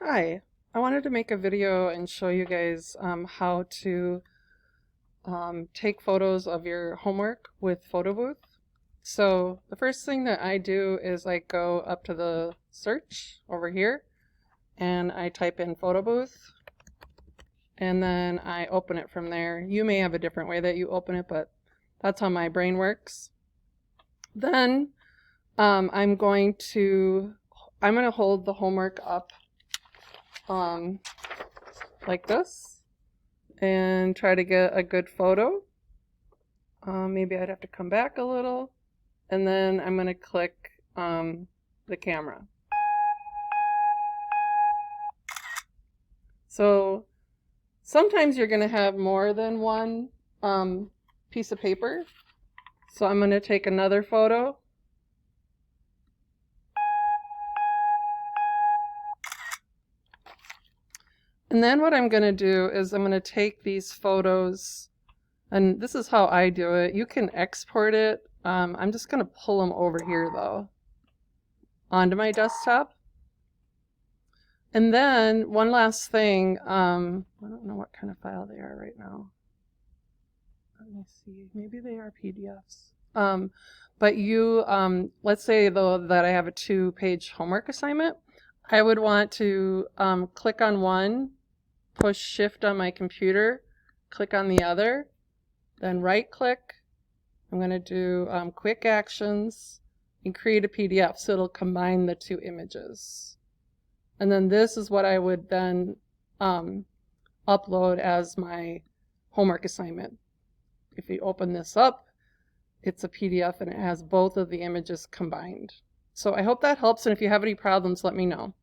Hi, I wanted to make a video and show you guys how to take photos of your homework with Photo Booth. So the first thing that I do is I go up to the search over here and I type in Photo Booth and then I open it from there. You may have a different way that you open it, but that's how my brain works. Then I'm going to hold the homework up like this and try to get a good photo. Maybe I'd have to come back a little, and then I'm going to click the camera. So sometimes you're going to have more than one piece of paper. So I'm going to take another photo. And then what I'm going to do is I'm going to take these photos, and this is how I do it. You can export it. I'm just going to pull them over here, though, onto my desktop. And then one last thing, I don't know what kind of file they are right now. Let me see, maybe they are PDFs. But you, let's say though that I have a 2-page homework assignment, I would want to click on one, push shift on my computer, click on the other, then right click. I'm going to do quick actions and create a PDF, so it'll combine the 2 images. And then this is what I would then upload as my homework assignment. If you open this up, it's a PDF and it has both of the images combined. So I hope that helps, and if you have any problems, let me know.